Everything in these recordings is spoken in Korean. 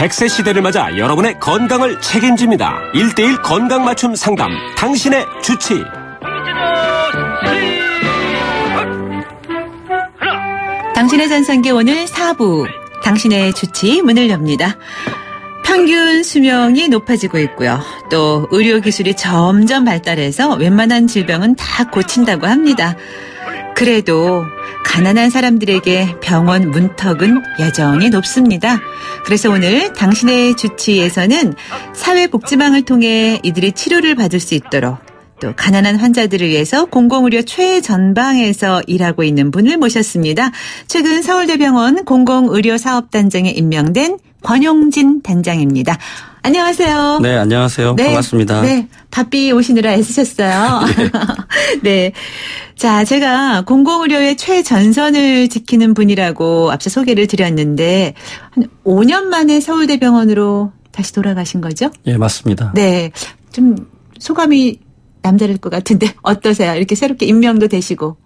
100세 시대를 맞아 여러분의 건강을 책임집니다. 1:1 건강 맞춤 상담, 당신의 주치. 당신의 전성기 오늘 4부, 당신의 주치 문을 엽니다. 평균 수명이 높아지고 있고요. 또 의료기술이 점점 발달해서 웬만한 질병은 다 고친다고 합니다. 그래도 가난한 사람들에게 병원 문턱은 여전히 높습니다. 그래서 오늘 당신의 주치에서는 사회복지망을 통해 이들이 치료를 받을 수 있도록, 또 가난한 환자들을 위해서 공공의료 최전방에서 일하고 있는 분을 모셨습니다. 최근 서울대병원 공공의료사업단장에 임명된 권용진 단장입니다. 안녕하세요. 네, 안녕하세요. 네, 반갑습니다. 네, 바삐 오시느라 애쓰셨어요. 네. 자, 제가 공공의료의 최전선을 지키는 분이라고 앞서 소개를 드렸는데, 한 5년 만에 서울대병원으로 다시 돌아가신 거죠? 예, 맞습니다. 네. 좀 소감이 남다를 것 같은데 어떠세요? 이렇게 새롭게 임명도 되시고.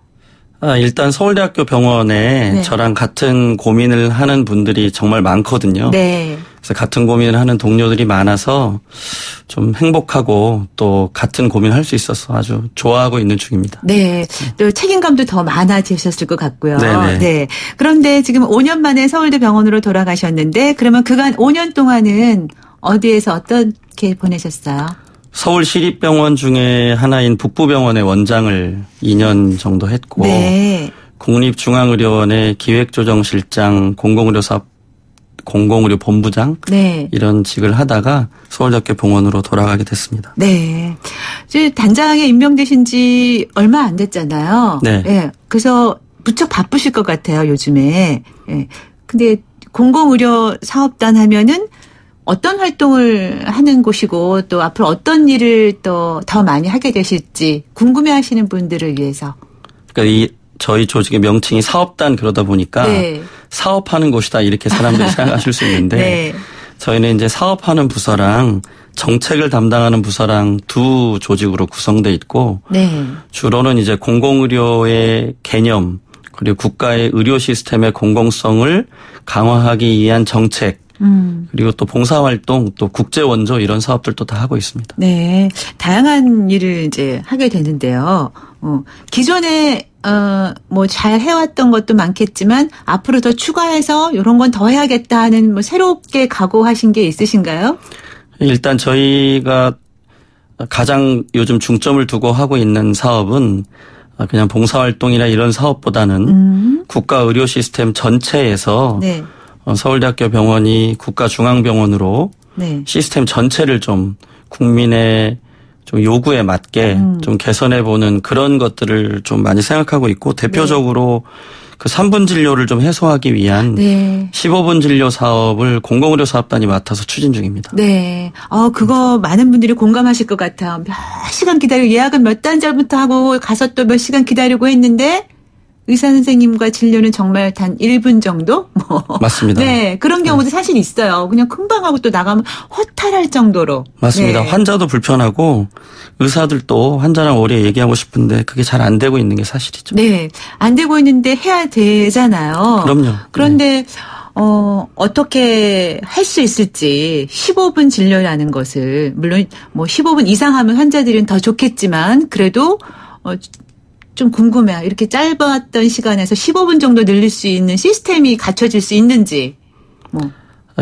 일단 서울대학교 병원에 네. 저랑 같은 고민을 하는 분들이 정말 많거든요. 네. 그래서 같은 고민을 하는 동료들이 많아서 좀 행복하고 또 같은 고민을 할 수 있어서 아주 좋아하고 있는 중입니다. 네. 또 책임감도 더 많아지셨을 것 같고요. 네네. 네. 그런데 지금 5년 만에 서울대 병원으로 돌아가셨는데, 그러면 그간 5년 동안은 어디에서 어떻게 보내셨어요? 서울시립병원 중에 하나인 북부병원의 원장을 2년 정도 했고, 네. 국립중앙의료원의 기획조정실장, 공공의료본부장, 네. 이런 직을 하다가 서울대학교 병원으로 돌아가게 됐습니다. 네. 이제 단장에 임명되신 지 얼마 안 됐잖아요. 네. 네. 그래서 무척 바쁘실 것 같아요, 요즘에. 네. 근데 공공의료 사업단 하면은 어떤 활동을 하는 곳이고, 또 앞으로 어떤 일을 또 더 많이 하게 되실지 궁금해 하시는 분들을 위해서. 그러니까 저희 조직의 명칭이 사업단, 그러다 보니까 네. 사업하는 곳이다 이렇게 사람들이 생각하실 수 있는데, 네. 저희는 이제 사업하는 부서랑 정책을 담당하는 부서랑 두 조직으로 구성돼 있고, 네. 주로는 이제 공공의료의 개념, 그리고 국가의 의료 시스템의 공공성을 강화하기 위한 정책, 그리고 또 봉사활동, 또 국제원조 이런 사업들도 다 하고 있습니다. 네. 다양한 일을 이제 하게 되는데요. 기존에, 뭐 잘 해왔던 것도 많겠지만 앞으로 더 추가해서 이런 건 더 해야겠다 하는 뭐 새롭게 각오하신 게 있으신가요? 일단 저희가 가장 요즘 중점을 두고 하고 있는 사업은 그냥 봉사활동이나 이런 사업보다는 국가 의료 시스템 전체에서 네. 서울대학교 병원이 국가중앙병원으로 네. 시스템 전체를 좀 국민의 좀 요구에 맞게 좀 개선해보는 그런 것들을 좀 많이 생각하고 있고, 대표적으로 그 3분 진료를 좀 해소하기 위한 네. 15분 진료 사업을 공공의료 사업단이 맡아서 추진 중입니다. 네. 그거 많은 분들이 공감하실 것 같아요. 몇 시간 기다리고 예약은 몇 달 전부터 하고 가서 또 몇 시간 기다리고 했는데 의사 선생님과 진료는 정말 단 1분 정도? 맞습니다. 네. 그런 경우도 사실 있어요. 그냥 금방 하고 또 나가면 허탈할 정도로. 맞습니다. 네. 환자도 불편하고 의사들도 환자랑 오래 얘기하고 싶은데 그게 잘 안 되고 있는 게 사실이죠. 네. 안 되고 있는데 해야 되잖아요. 그럼요. 그런데 어떻게 할 수 있을지 15분 진료라는 것을, 물론 뭐 15분 이상 하면 환자들은 더 좋겠지만 그래도 좀 궁금해요. 이렇게 짧았던 시간에서 15분 정도 늘릴 수 있는 시스템이 갖춰질 수 있는지.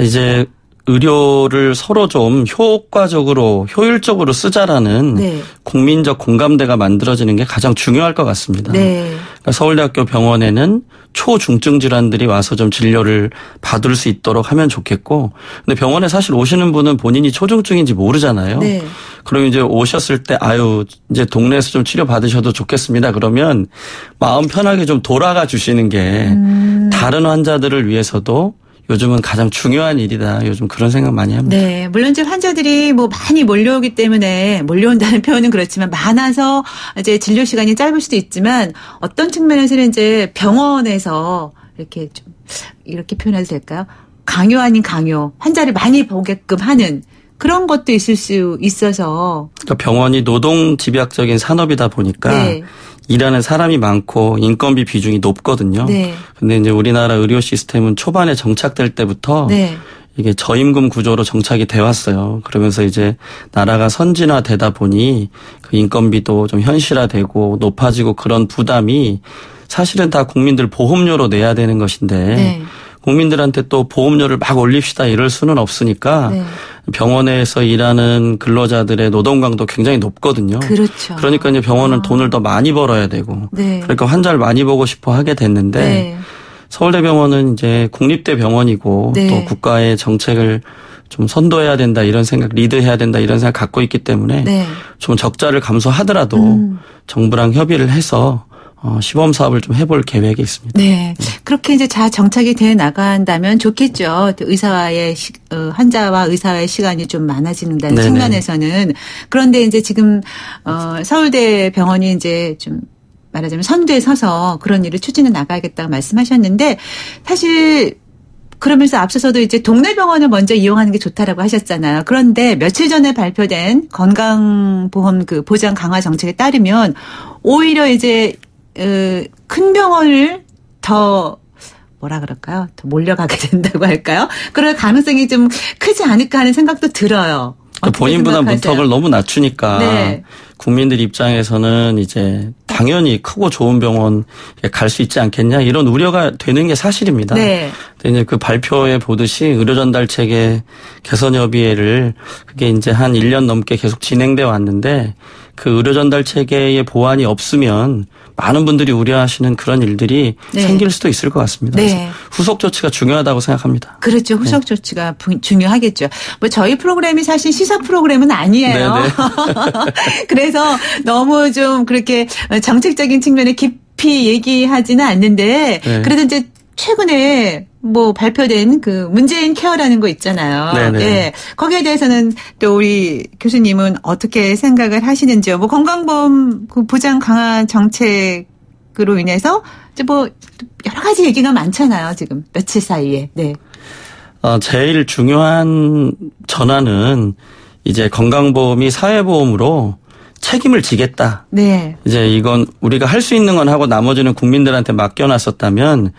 이제 의료를 서로 좀 효과적으로 효율적으로 쓰자라는 네. 국민적 공감대가 만들어지는 게 가장 중요할 것 같습니다. 네. 그러니까 서울대학교 병원에는 초중증 질환들이 와서 좀 진료를 받을 수 있도록 하면 좋겠고, 근데 병원에 사실 오시는 분은 본인이 초중증인지 모르잖아요. 네. 그럼 이제 오셨을 때 이제 동네에서 좀 치료 받으셔도 좋겠습니다. 그러면 마음 편하게 좀 돌아가 주시는 게 다른 환자들을 위해서도 요즘은 가장 중요한 일이다. 요즘 그런 생각 많이 합니다. 네. 물론 이제 환자들이 뭐 많이 몰려오기 때문에, 몰려온다는 표현은 그렇지만 많아서 이제 진료 시간이 짧을 수도 있지만, 어떤 측면에서는 이제 병원에서 이렇게 좀, 이렇게 표현해도 될까요? 강요 아닌 강요. 환자를 많이 보게끔 하는 그런 것도 있을 수 있어서. 그러니까 병원이 노동 집약적인 산업이다 보니까 네. 일하는 사람이 많고 인건비 비중이 높거든요. 네. 근데 이제 우리나라 의료 시스템은 초반에 정착될 때부터 네. 이게 저임금 구조로 정착이 돼 왔어요. 그러면서 이제 나라가 선진화되다 보니 그 인건비도 좀 현실화되고 높아지고 그런 부담이 사실은 다 국민들 보험료로 내야 되는 것인데 네. 국민들한테 또 보험료를 막 올립시다 이럴 수는 없으니까 네. 병원에서 일하는 근로자들의 노동 강도 굉장히 높거든요. 그렇죠. 그러니까 이제 병원은 돈을 더 많이 벌어야 되고 네. 그러니까 환자를 많이 보고 싶어 하게 됐는데 네. 서울대병원은 이제 국립대 병원이고 네. 또 국가의 정책을 좀 선도해야 된다 이런 생각, 리드해야 된다 이런 생각 갖고 있기 때문에 네. 좀 적자를 감소하더라도 정부랑 협의를 해서 시범 사업을 좀 해볼 계획이 있습니다. 네. 그렇게 이제 잘 정착이 돼 나간다면 좋겠죠. 의사와의 환자와 의사와의 시간이 좀 많아지는다는 네네. 측면에서는. 그런데 이제 지금 서울대 병원이 이제 좀 말하자면 선두에 서서 그런 일을 추진해 나가야겠다고 말씀하셨는데 사실 그러면서 앞서서도 이제 동네 병원을 먼저 이용하는 게 좋다라고 하셨잖아요. 그런데 며칠 전에 발표된 건강보험 그 보장 강화 정책에 따르면 오히려 이제 큰 병원을 더 뭐라 그럴까요? 더 몰려가게 된다고 할까요? 그럴 가능성이 좀 크지 않을까 하는 생각도 들어요. 본인 부담 문턱을 너무 낮추니까 네. 국민들 입장에서는 이제 당연히 크고 좋은 병원 갈 수 있지 않겠냐 이런 우려가 되는 게 사실입니다. 네. 근데 이제 그 발표에 보듯이 의료 전달 체계 개선 협의회를 그게 이제 한 1년 넘게 계속 진행돼 왔는데 그 의료 전달 체계의 보완이 없으면 많은 분들이 우려하시는 그런 일들이 네. 생길 수도 있을 것 같습니다. 네. 그래서 후속 조치가 중요하다고 생각합니다. 그렇죠. 후속 조치가 중요하겠죠. 뭐 저희 프로그램이 사실 시사 프로그램은 아니에요. 그래서 너무 좀 그렇게 정책적인 측면에 깊이 얘기하지는 않는데 네. 그래도 이제 최근에 뭐 발표된 그 문재인 케어라는 거 있잖아요. 네네. 예. 거기에 대해서는 또 우리 교수님은 어떻게 생각을 하시는지요? 뭐 건강보험 그 보장 강화 정책으로 인해서 이제 뭐 여러 가지 얘기가 많잖아요. 지금 며칠 사이에. 네. 제일 중요한 전환은 이제 건강보험이 사회보험으로 책임을 지겠다. 네. 이제 이건 우리가 할 수 있는 건 하고 나머지는 국민들한테 맡겨놨었다면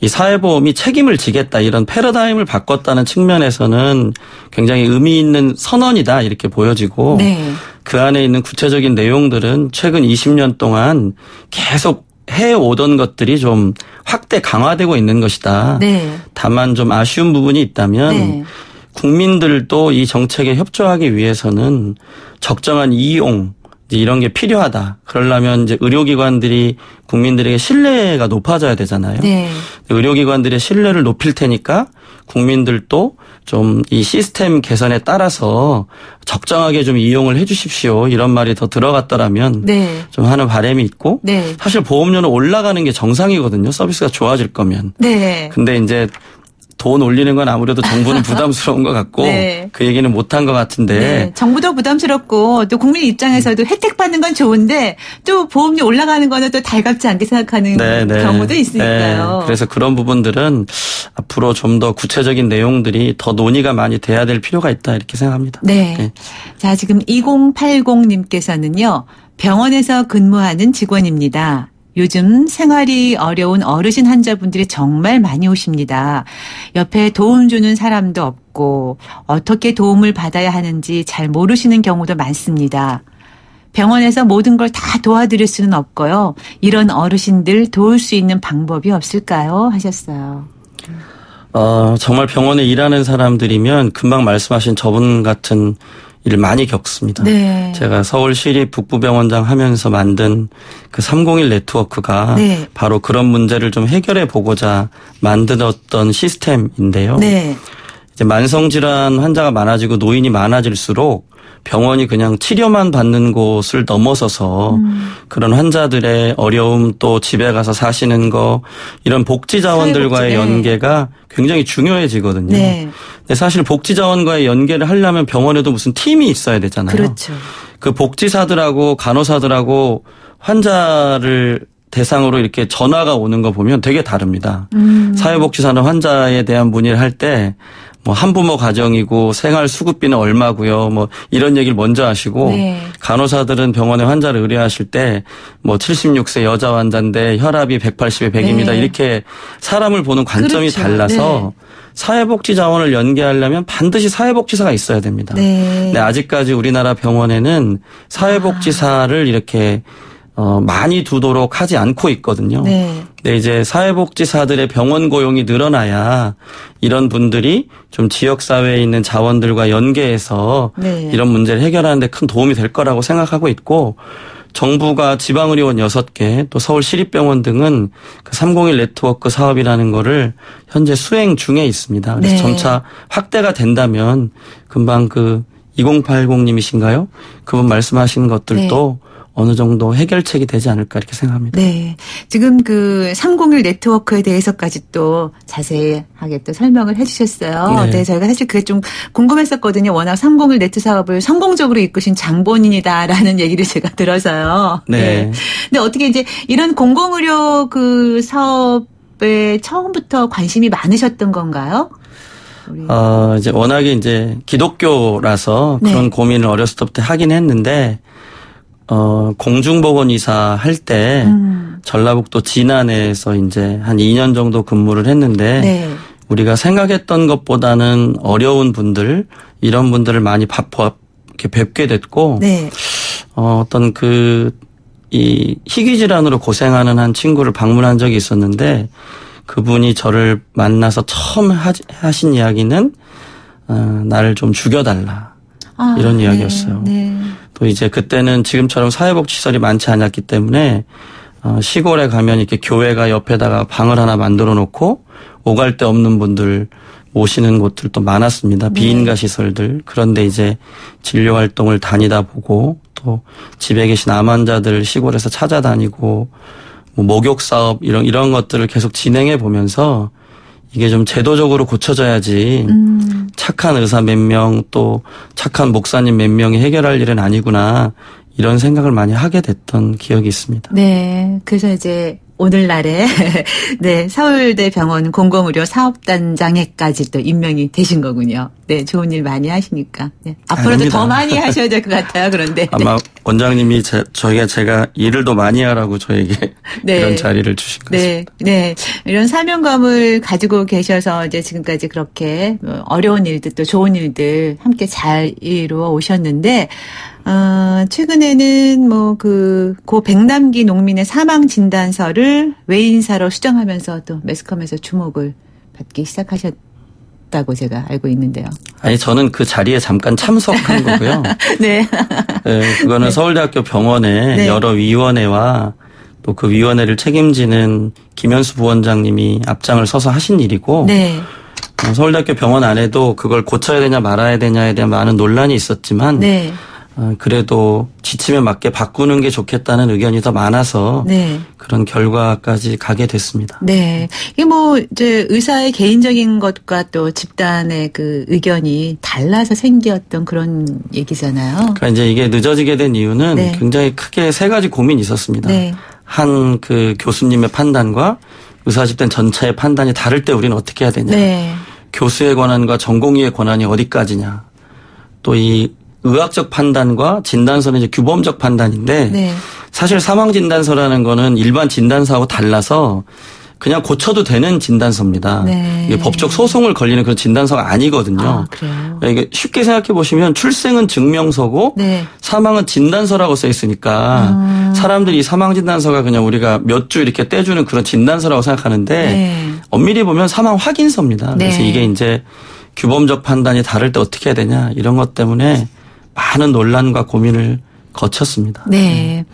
이 사회보험이 책임을 지겠다 이런 패러다임을 바꿨다는 측면에서는 굉장히 의미 있는 선언이다 이렇게 보여지고 네. 그 안에 있는 구체적인 내용들은 최근 20년 동안 계속 해오던 것들이 좀 확대 강화되고 있는 것이다. 네. 다만 좀 아쉬운 부분이 있다면 네. 국민들도 이 정책에 협조하기 위해서는 적정한 이용 이런 게 필요하다. 그러려면 이제 의료기관들이 국민들에게 신뢰가 높아져야 되잖아요. 네. 의료기관들의 신뢰를 높일 테니까 국민들도 좀 이 시스템 개선에 따라서 적정하게 좀 이용을 해 주십시오. 이런 말이 더 들어갔더라면 네. 좀 하는 바람이 있고 네. 사실 보험료는 올라가는 게 정상이거든요. 서비스가 좋아질 거면. 네. 근데 이제 돈 올리는 건 아무래도 정부는 부담스러운 것 같고 네. 그 얘기는 못한 것 같은데 네. 정부도 부담스럽고 또 국민 입장에서도 혜택 받는 건 좋은데 또 보험료 올라가는 거는 또 달갑지 않게 생각하는 경우도 있으니까요. 네. 그래서 그런 부분들은 앞으로 좀 더 구체적인 내용들이 더 논의가 많이 돼야 될 필요가 있다 이렇게 생각합니다. 네. 네. 자, 지금 2080님께서는요. 병원에서 근무하는 직원입니다. 요즘 생활이 어려운 어르신 환자분들이 정말 많이 오십니다. 옆에 도움 주는 사람도 없고 어떻게 도움을 받아야 하는지 잘 모르시는 경우도 많습니다. 병원에서 모든 걸 다 도와드릴 수는 없고요. 이런 어르신들 도울 수 있는 방법이 없을까요? 하셨어요. 정말 병원에 일하는 사람들이면 금방 말씀하신 저분 같은 일을 많이 겪습니다. 네. 제가 서울시립 북부병원장 하면서 만든 그 301 네트워크가 네. 바로 그런 문제를 좀 해결해 보고자 만들었던 시스템인데요. 네. 이제 만성질환 환자가 많아지고 노인이 많아질수록 병원이 그냥 치료만 받는 곳을 넘어서서 그런 환자들의 어려움 또 집에 가서 사시는 거 이런 복지자원들과의 사회복지, 네. 연계가 굉장히 중요해지거든요. 네. 근데 사실 복지자원과의 연계를 하려면 병원에도 무슨 팀이 있어야 되잖아요. 그렇죠. 그 복지사들하고 간호사들하고 환자를 대상으로 이렇게 전화가 오는 거 보면 되게 다릅니다. 사회복지사는 환자에 대한 문의를 할 때 뭐 한부모 가정이고 생활 수급비는 얼마고요. 뭐 이런 얘기를 먼저 하시고 네. 간호사들은 병원에 환자를 의뢰하실 때 뭐 76세 여자 환자인데 혈압이 180에 100입니다. 네. 이렇게 사람을 보는 관점이 그렇죠. 달라서 사회복지 자원을 연계하려면 반드시 사회복지사가 있어야 됩니다. 네. 근데 아직까지 우리나라 병원에는 사회복지사를 이렇게 많이 두도록 하지 않고 있거든요. 네. 근데 이제 사회복지사들의 병원 고용이 늘어나야 이런 분들이 좀 지역사회에 있는 자원들과 연계해서 네. 이런 문제를 해결하는 데 큰 도움이 될 거라고 생각하고 있고 정부가 지방의료원 6개 또 서울시립병원 등은 그 301 네트워크 사업이라는 거를 현재 수행 중에 있습니다. 그래서 네. 점차 확대가 된다면 금방 그 2080님이신가요? 그분 말씀하신 것들도 어느 정도 해결책이 되지 않을까 이렇게 생각합니다. 네. 지금 그 301 네트워크에 대해서까지 또 자세하게 또 설명을 해 주셨어요. 네. 네. 저희가 사실 그게 좀 궁금했었거든요. 워낙 301 네트 사업을 성공적으로 이끄신 장본인이다라는 얘기를 제가 들어서요. 네. 근데 어떻게 이제 이런 공공의료 그 사업에 처음부터 관심이 많으셨던 건가요? 이제 워낙에 이제 기독교라서 네. 그런 고민을 어렸을 때부터 하긴 했는데 공중보건의사 할 때 전라북도 진안에서 이제 한 2년 정도 근무를 했는데 네. 우리가 생각했던 것보다는 어려운 분들 이런 분들을 많이 이렇게 뵙게 됐고 네. 어떤 이 희귀 질환으로 고생하는 한 친구를 방문한 적이 있었는데 그분이 저를 만나서 처음 하신 이야기는 나를 좀 죽여달라 이런 이야기였어요. 네. 또 이제 그때는 지금처럼 사회복지시설이 많지 않았기 때문에 시골에 가면 이렇게 교회가 옆에다가 방을 하나 만들어 놓고 오갈 데 없는 분들 모시는 곳들도 많았습니다. 비인가 시설들. 그런데 이제 진료 활동을 다니다 보고 또 집에 계신 암 환자들 시골에서 찾아다니고 뭐 목욕 사업 이런 것들을 계속 진행해 보면서 이게 좀 제도적으로 고쳐져야지 착한 의사 몇 명 또 착한 목사님 몇 명이 해결할 일은 아니구나 이런 생각을 많이 하게 됐던 기억이 있습니다. 네. 그래서 이제 오늘날에 네, 서울대 병원 공공의료 사업단장에까지 또 임명이 되신 거군요. 네, 좋은 일 많이 하시니까. 네. 앞으로도 아닙니다. 더 많이 하셔야 될 것 같아요. 그런데. 아마 원장님이 제가 일을 더 많이 하라고 저에게 네. 이런 자리를 주신 것 같습니다. 네, 네. 이런 사명감을 가지고 계셔서 이제 지금까지 그렇게 어려운 일들 또 좋은 일들 함께 잘 이루어 오셨는데, 최근에는 고 백남기 농민의 사망 진단서를 외인사로 수정하면서 또 매스컴에서 주목을 받기 시작하셨다고 제가 알고 있는데요. 아니, 저는 그 자리에 잠깐 참석한 거고요. 네. 네, 그거는 네. 서울대학교 병원의 네. 여러 위원회와 또 그 위원회를 책임지는 김현수 부원장님이 앞장을 서서 하신 일이고, 네. 서울대학교 병원 안에도 그걸 고쳐야 되냐 말아야 되냐에 대한 많은 논란이 있었지만, 네. 그래도 지침에 맞게 바꾸는 게 좋겠다는 의견이 더 많아서 네. 그런 결과까지 가게 됐습니다. 네. 이게 이제 의사의 개인적인 것과 또 집단의 그 의견이 달라서 생겼던 그런 얘기잖아요. 그러니까 이제 이게 늦어지게 된 이유는 네. 굉장히 크게 3가지 고민이 있었습니다. 네. 한 그 교수님의 판단과 의사 집단 전체의 판단이 다를 때 우리는 어떻게 해야 되냐. 네. 교수의 권한과 전공의의 권한이 어디까지냐. 또 이 의학적 판단과 진단서는 이제 규범적 판단인데 네. 사실 사망 진단서라는 거는 일반 진단서하고 달라서 그냥 고쳐도 되는 진단서입니다. 네. 이게 법적 소송을 걸리는 그런 진단서가 아니거든요. 아, 그래요? 이게 쉽게 생각해 보시면 출생은 증명서고 네. 사망은 진단서라고 써 있으니까 사람들이 이 사망 진단서가 그냥 우리가 몇 주 이렇게 떼주는 그런 진단서라고 생각하는데 네. 엄밀히 보면 사망 확인서입니다. 그래서 네. 이게 이제 규범적 판단이 다를 때 어떻게 해야 되냐 이런 것 때문에 많은 논란과 고민을 거쳤습니다. 네.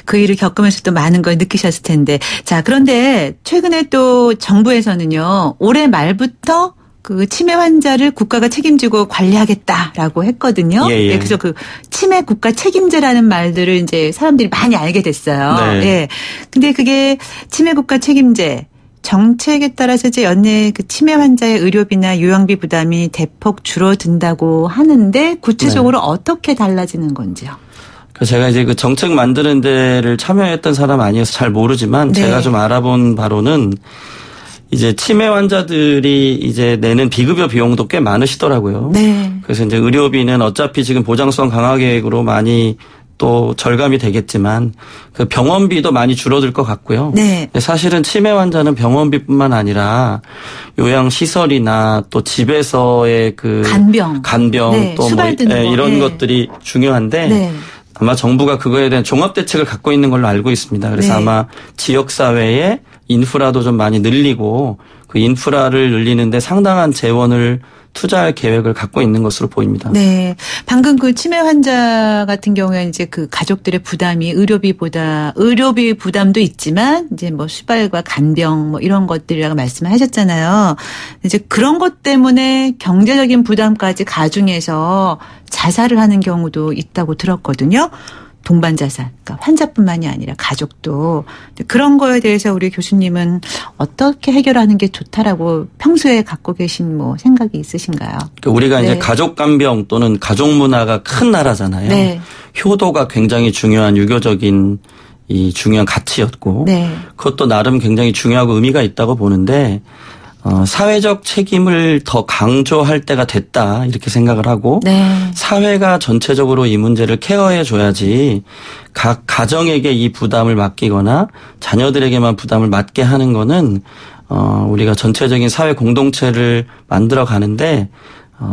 그 일을 겪으면서 또 많은 걸 느끼셨을 텐데. 자, 그런데 최근에 또 정부에서는요, 올해 말부터 그 치매 환자를 국가가 책임지고 관리하겠다라고 했거든요. 예, 예. 그래서 그 치매 국가 책임제라는 말들을 이제 사람들이 많이 알게 됐어요. 네. 예. 근데 그게 치매 국가 책임제 정책에 따라서 이제 연내 그 치매 환자의 의료비나 요양비 부담이 대폭 줄어든다고 하는데 구체적으로 네. 어떻게 달라지는 건지요? 제가 이제 그 정책 만드는 데를 참여했던 사람 아니어서 잘 모르지만 네. 제가 좀 알아본 바로는 이제 치매 환자들이 이제 내는 비급여 비용도 꽤 많으시더라고요. 네. 그래서 이제 의료비는 어차피 지금 보장성 강화 계획으로 많이 또 절감이 되겠지만 그 병원비도 많이 줄어들 것 같고요. 네. 사실은 치매 환자는 병원비뿐만 아니라 요양시설이나 또 집에서의 그 간병 네. 또 뭐 이런 것들이 중요한데 네. 아마 정부가 그거에 대한 종합대책을 갖고 있는 걸로 알고 있습니다. 그래서 네. 아마 지역사회에 인프라도 좀 많이 늘리고 그 인프라를 늘리는데 상당한 재원을 투자할 계획을 갖고 있는 것으로 보입니다. 네. 방금 그 치매 환자 같은 경우에 이제 그 가족들의 부담이 의료비 부담도 있지만 이제 뭐 수발과 간병 뭐 이런 것들이라고 말씀을 하셨잖아요. 이제 그런 것 때문에 경제적인 부담까지 가중해서 자살을 하는 경우도 있다고 들었거든요. 동반 자살, 그러니까 환자뿐만이 아니라 가족도. 그런 거에 대해서 우리 교수님은 어떻게 해결하는 게 좋다라고 평소에 갖고 계신 뭐 생각이 있으신가요? 우리가 네. 이제 가족 간병 또는 가족 문화가 큰 나라잖아요. 네. 효도가 굉장히 중요한 유교적인 이 중요한 가치였고 네. 그것도 나름 굉장히 중요하고 의미가 있다고 보는데 사회적 책임을 더 강조할 때가 됐다 이렇게 생각을 하고 네. 사회가 전체적으로 이 문제를 케어해 줘야지 각 가정에게 이 부담을 맡기거나 자녀들에게만 부담을 맡게 하는 거는 우리가 전체적인 사회 공동체를 만들어 가는데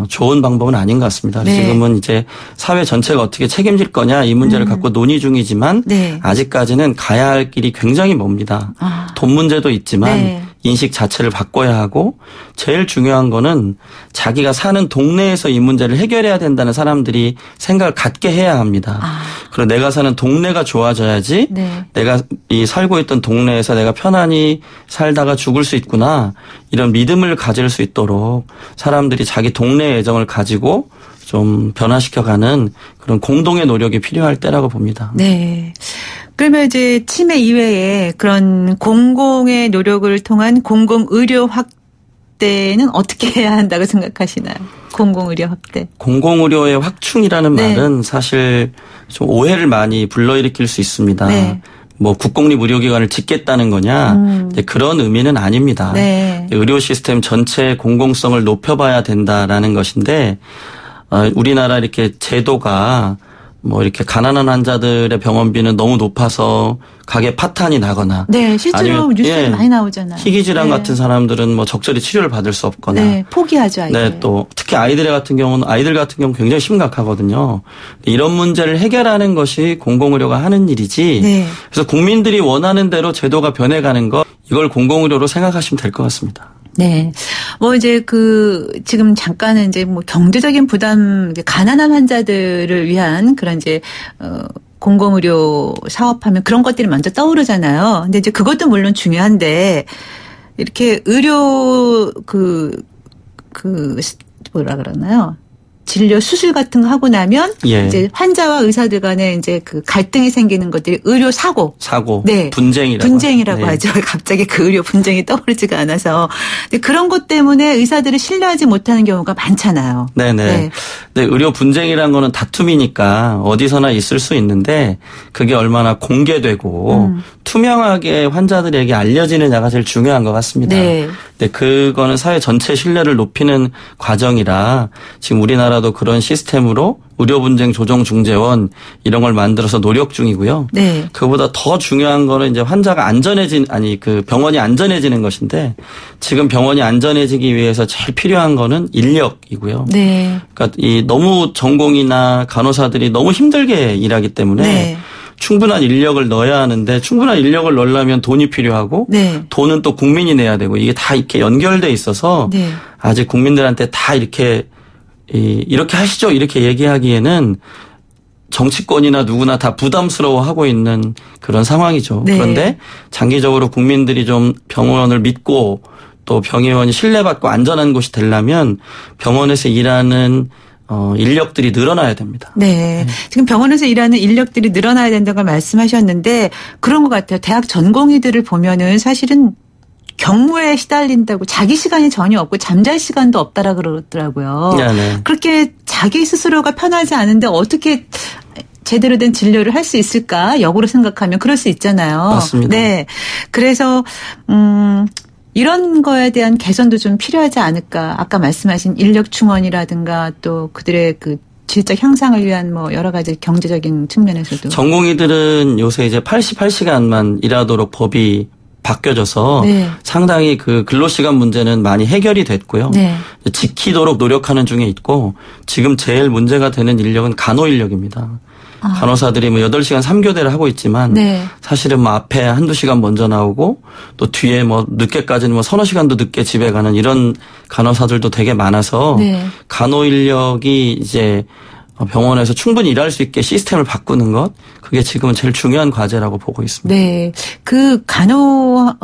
좋은 방법은 아닌 것 같습니다. 네. 지금은 이제 사회 전체가 어떻게 책임질 거냐 이 문제를 갖고 논의 중이지만 네. 아직까지는 가야 할 길이 굉장히 멉니다. 돈 문제도 있지만 네. 인식 자체를 바꿔야 하고 제일 중요한 거는 자기가 사는 동네에서 이 문제를 해결해야 된다는 사람들이 생각을 갖게 해야 합니다. 그리고 내가 사는 동네가 좋아져야지 네. 내가 이 살고 있던 동네에서 내가 편안히 살다가 죽을 수 있구나 이런 믿음을 가질 수 있도록 사람들이 자기 동네 애정을 가지고 좀 변화시켜가는 그런 공동의 노력이 필요할 때라고 봅니다. 네. 그러면 이제 치매 이외에 그런 공공의 노력을 통한 공공의료 확대는 어떻게 해야 한다고 생각하시나요? 공공의료 확대. 공공의료의 확충이라는 네. 말은 사실 좀 오해를 많이 불러일으킬 수 있습니다. 네. 뭐 국공립의료기관을 짓겠다는 거냐 그런 의미는 아닙니다. 네. 의료 시스템 전체의 공공성을 높여봐야 된다라는 것인데 우리나라 이렇게 제도가 뭐 이렇게 가난한 환자들의 병원비는 너무 높아서 가게 파탄이 나거나 네, 실제로 뉴스에 많이 나오잖아요. 희귀 질환 네. 같은 사람들은 뭐 적절히 치료를 받을 수 없거나 네, 포기하죠, 아이들. 네, 또 특히 아이들 같은 경우는 굉장히 심각하거든요. 이런 문제를 해결하는 것이 공공의료가 하는 일이지. 네. 그래서 국민들이 원하는 대로 제도가 변해가는 것 이걸 공공의료로 생각하시면 될 것 같습니다. 네. 뭐 이제 지금 잠깐은 이제 뭐 경제적인 부담, 가난한 환자들을 위한 그런 이제, 공공의료 사업하면 그런 것들이 먼저 떠오르잖아요. 근데 이제 그것도 물론 중요한데, 이렇게 의료, 뭐라 그러나요? 진료 수술 같은 거 하고 나면 예. 이제 환자와 의사들 간에 이제 그 갈등이 생기는 것들이 의료 사고, 네. 분쟁이라고 네. 하죠. 갑자기 그 의료 분쟁이 떠오르지가 않아서. 근데 그런 것 때문에 의사들을 신뢰하지 못하는 경우가 많잖아요. 네네. 네. 네, 의료 분쟁이라는 거는 다툼이니까 어디서나 있을 수 있는데 그게 얼마나 공개되고 투명하게 환자들에게 알려지느냐가 제일 중요한 것 같습니다. 네. 네, 그거는 사회 전체 신뢰를 높이는 과정이라 지금 우리나라도 그런 시스템으로 의료분쟁 조정중재원 이런 걸 만들어서 노력 중이고요. 네. 그보다 더 중요한 거는 이제 환자가 병원이 안전해지는 것인데 지금 병원이 안전해지기 위해서 제일 필요한 거는 인력이고요. 네. 그러니까 너무 전공이나 간호사들이 너무 힘들게 일하기 때문에 네. 충분한 인력을 넣어야 하는데 충분한 인력을 넣으려면 돈이 필요하고 네. 돈은 또 국민이 내야 되고 이게 다 이렇게 연결돼 있어서 네. 아직 국민들한테 다 이렇게 하시죠 이렇게 얘기하기에는 정치권이나 누구나 다 부담스러워하고 있는 그런 상황이죠. 네. 그런데 장기적으로 국민들이 좀 병원을 믿고 또 병의원이 신뢰받고 안전한 곳이 되려면 병원에서 일하는 인력들이 늘어나야 됩니다. 네. 지금 병원에서 일하는 인력들이 늘어나야 된다고 말씀하셨는데 그런 것 같아요. 대학 전공의들을 보면은 사실은 경무에 시달린다고 자기 시간이 전혀 없고 잠잘 시간도 없다라 그러더라고요. 네. 그렇게 자기 스스로가 편하지 않은데 어떻게 제대로 된 진료를 할 수 있을까? 역으로 생각하면 그럴 수 있잖아요. 맞습니다. 네. 그래서 이런 거에 대한 개선도 좀 필요하지 않을까. 아까 말씀하신 인력 충원이라든가 또 그들의 그 질적 향상을 위한 뭐 여러 가지 경제적인 측면에서도. 전공의들은 요새 이제 88시간만 일하도록 법이 바뀌어져서 네. 상당히 그 근로시간 문제는 많이 해결이 됐고요. 네. 지키도록 노력하는 중에 있고 지금 제일 문제가 되는 인력은 간호인력입니다. 간호사들이 뭐 8시간 3교대를 하고 있지만 네. 사실은 뭐 앞에 한두 시간 먼저 나오고 또 뒤에 뭐 늦게까지는 뭐 서너 시간도 늦게 집에 가는 이런 간호사들도 되게 많아서 네. 간호인력이 이제 병원에서 충분히 일할 수 있게 시스템을 바꾸는 것 그게 지금은 제일 중요한 과제라고 보고 있습니다. 네. 그 간호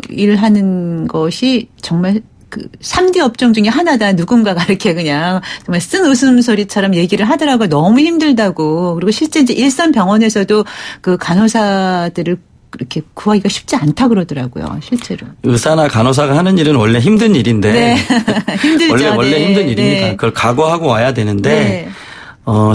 일하는 것이 정말 그 3D 업종 중에 하나다. 누군가가 이렇게 그냥 정말 쓴 웃음소리처럼 얘기를 하더라고요. 너무 힘들다고. 그리고 실제 이제 일선 병원에서도 그 간호사들을 이렇게 구하기가 쉽지 않다 그러더라고요. 실제로. 의사나 간호사가 하는 일은 원래 힘든 일인데. 네. 힘들죠. 원래 네. 힘든 일입니다. 네. 그걸 각오하고 와야 되는데. 네.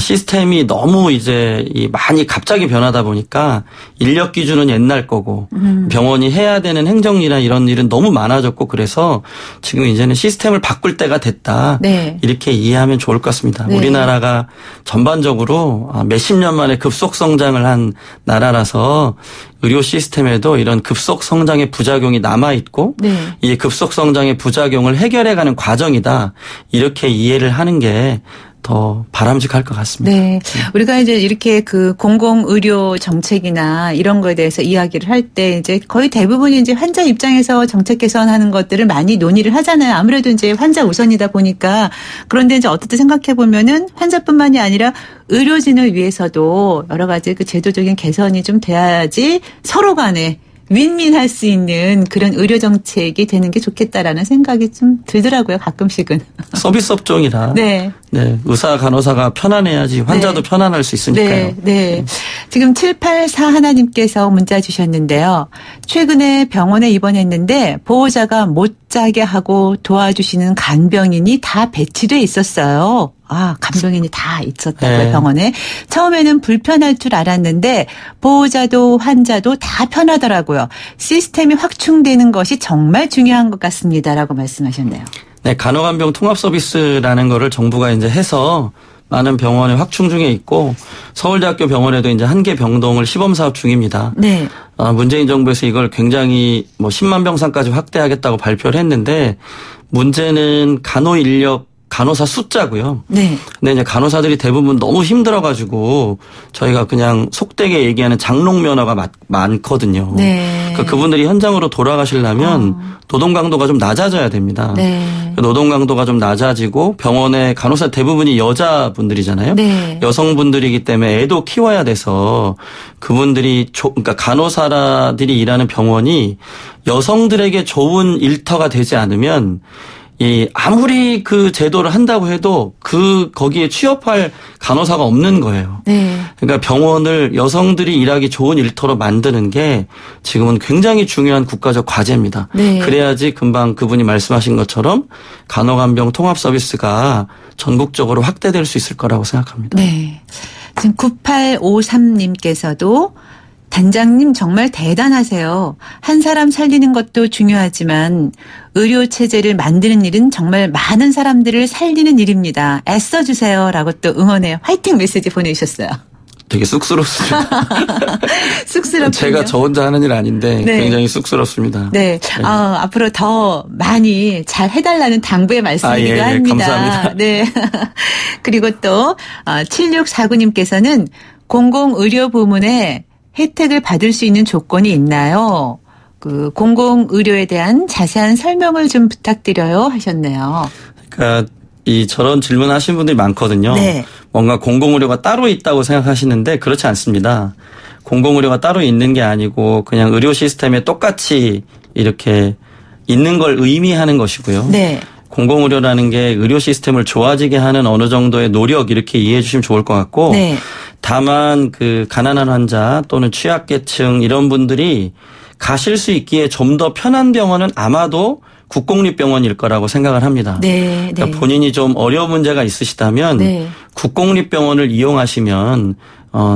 시스템이 너무 이제 많이 갑자기 변하다 보니까 인력 기준은 옛날 거고 병원이 해야 되는 행정이나 이런 일은 너무 많아졌고 그래서 지금 이제는 시스템을 바꿀 때가 됐다. 네. 이렇게 이해하면 좋을 것 같습니다. 네. 우리나라가 전반적으로 몇십 년 만에 급속 성장을 한 나라라서 의료 시스템에도 이런 급속 성장의 부작용이 남아 있고 네. 이 급속 성장의 부작용을 해결해가는 과정이다. 이렇게 이해를 하는 게 더 바람직할 것 같습니다. 네. 우리가 이제 이렇게 그 공공의료 정책이나 이런 거에 대해서 이야기를 할 때 이제 거의 대부분이 이제 환자 입장에서 정책 개선하는 것들을 많이 논의를 하잖아요. 아무래도 이제 환자 우선이다 보니까. 그런데 이제 어떻게 생각해 보면은 환자뿐만이 아니라 의료진을 위해서도 여러 가지 그 제도적인 개선이 좀 돼야지 서로 간에 윈윈할 수 있는 그런 의료 정책이 되는 게 좋겠다라는 생각이 좀 들더라고요. 가끔씩은. 서비스 업종이라. 네. 네. 의사 간호사가 편안해야지 환자도 네. 편안할 수 있으니까요. 네. 네. 지금 7841님께서 문자 주셨는데요. 최근에 병원에 입원했는데 보호자가 못 자게 하고 도와주시는 간병인이 다 배치돼 있었어요. 간병인이 다 있었다고요, 네. 병원에. 처음에는 불편할 줄 알았는데 보호자도 환자도 다 편하더라고요. 시스템이 확충되는 것이 정말 중요한 것 같습니다라고 말씀하셨네요. 네, 간호간병 통합 서비스라는 거를 정부가 이제 해서 많은 병원에 확충 중에 있고 서울대학교 병원에도 이제 한 개 병동을 시범 사업 중입니다. 네. 문재인 정부에서 이걸 굉장히 뭐 10만 병상까지 확대하겠다고 발표를 했는데 문제는 간호사 숫자고요. 네. 근데 이제 간호사들이 대부분 너무 힘들어가지고 저희가 그냥 속되게 얘기하는 장롱 면허가 많거든요. 네. 그러니까 그분들이 현장으로 돌아가시려면 노동 강도가 좀 낮아져야 됩니다. 네. 노동 강도가 좀 낮아지고 병원의 간호사 대부분이 여자분들이잖아요. 네. 여성분들이기 때문에 애도 키워야 돼서 그분들이 그러니까 간호사들이 일하는 병원이 여성들에게 좋은 일터가 되지 않으면 아무리 그 제도를 한다고 해도 거기에 취업할 간호사가 없는 거예요. 네. 그러니까 병원을 여성들이 일하기 좋은 일터로 만드는 게 지금은 굉장히 중요한 국가적 과제입니다. 네. 그래야지 금방 그분이 말씀하신 것처럼 간호간병 통합 서비스가 전국적으로 확대될 수 있을 거라고 생각합니다. 네. 지금 9853님께서도 단장님 정말 대단하세요. 한 사람 살리는 것도 중요하지만 의료 체제를 만드는 일은 정말 많은 사람들을 살리는 일입니다. 애써주세요. 라고 또 응원의 화이팅 메시지 보내주셨어요. 되게 쑥스럽습니다. 쑥스럽군요. 제가 저 혼자 하는 일 아닌데 네. 굉장히 쑥스럽습니다. 네. 네. 앞으로 더 많이 잘 해달라는 당부의 말씀이기도 예, 합니다. 감사합니다. 네. 그리고 또 7649님께서는 공공의료 부문에 혜택을 받을 수 있는 조건이 있나요? 그 공공의료에 대한 자세한 설명을 좀 부탁드려요 하셨네요. 그러니까 저런 질문하신 분들이 많거든요. 네. 뭔가 공공의료가 따로 있다고 생각하시는데 그렇지 않습니다. 공공의료가 따로 있는 게 아니고 그냥 의료 시스템에 똑같이 이렇게 있는 걸 의미하는 것이고요. 네. 공공의료라는 게 의료 시스템을 좋아지게 하는 어느 정도의 노력 이렇게 이해해 주시면 좋을 것 같고 네. 다만 그 가난한 환자 또는 취약계층 이런 분들이 가실 수 있기에 좀 더 편한 병원은 아마도 국공립병원일 거라고 생각을 합니다. 네, 그러니까 네. 본인이 좀 어려운 문제가 있으시다면 네. 국공립병원을 이용하시면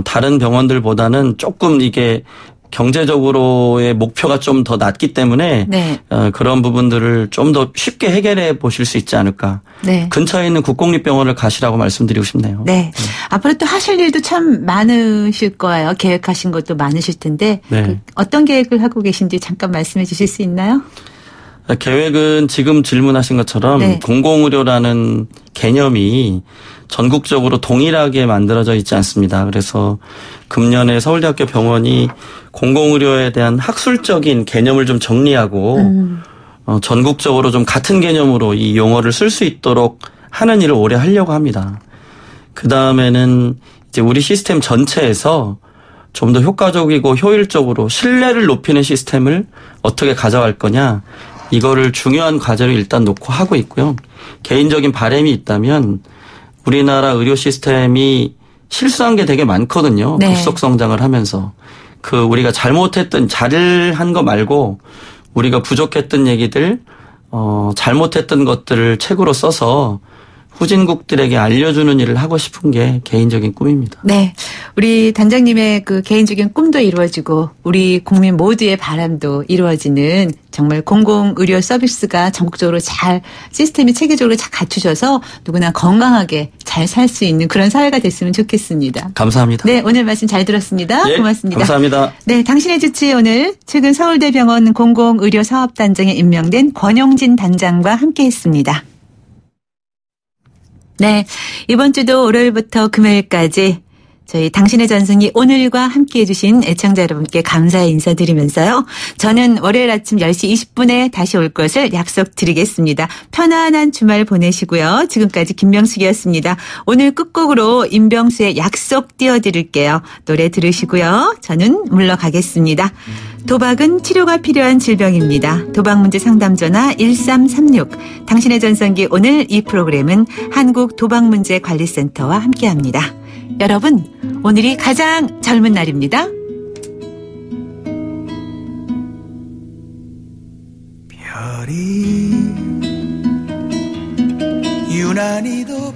다른 병원들보다는 조금 이게 경제적으로의 목표가 좀 더 낮기 때문에 네. 그런 부분들을 좀 더 쉽게 해결해 보실 수 있지 않을까. 네. 근처에 있는 국공립병원을 가시라고 말씀드리고 싶네요. 네. 앞으로 또 하실 일도 참 많으실 거예요. 계획하신 것도 많으실 텐데 네. 어떤 계획을 하고 계신지 잠깐 말씀해 주실 수 있나요? 계획은 지금 질문하신 것처럼 네. 공공의료라는 개념이 전국적으로 동일하게 만들어져 있지 않습니다. 그래서 금년에 서울대학교 병원이 공공의료에 대한 학술적인 개념을 좀 정리하고 전국적으로 좀 같은 개념으로 이 용어를 쓸 수 있도록 하는 일을 올해 하려고 합니다. 그 다음에는 이제 우리 시스템 전체에서 좀 더 효과적이고 효율적으로 신뢰를 높이는 시스템을 어떻게 가져갈 거냐, 이거를 중요한 과제로 일단 놓고 하고 있고요. 개인적인 바람이 있다면 우리나라 의료 시스템이 실수한 게 되게 많거든요. 네. 급속 성장을 하면서. 우리가 잘한 거 말고 우리가 부족했던 얘기들, 잘못했던 것들을 책으로 써서 후진국들에게 알려주는 일을 하고 싶은 게 개인적인 꿈입니다. 네. 우리 단장님의 그 개인적인 꿈도 이루어지고 우리 국민 모두의 바람도 이루어지는 정말 공공의료 서비스가 전국적으로 잘 시스템이 체계적으로 잘 갖추셔서 누구나 건강하게 잘 살 수 있는 그런 사회가 됐으면 좋겠습니다. 감사합니다. 네. 오늘 말씀 잘 들었습니다. 예, 고맙습니다. 감사합니다. 네. 당신의 주치 오늘 최근 서울대병원 공공의료사업단장에 임명된 권용진 단장과 함께했습니다. 네. 이번 주도 월요일부터 금요일까지 저희 당신의 전승이 오늘과 함께해 주신 애청자 여러분께 감사의 인사드리면서요. 저는 월요일 아침 10시 20분에 다시 올 것을 약속드리겠습니다. 편안한 주말 보내시고요. 지금까지 김명숙이었습니다. 오늘 끝곡으로 임병수의 약속 띄워드릴게요. 노래 들으시고요. 저는 물러가겠습니다. 도박은 치료가 필요한 질병입니다. 도박문제 상담전화 1336. 당신의 전성기 오늘 이 프로그램은 한국도박문제관리센터와 함께합니다. 여러분, 오늘이 가장 젊은 날입니다. 별이 유난히도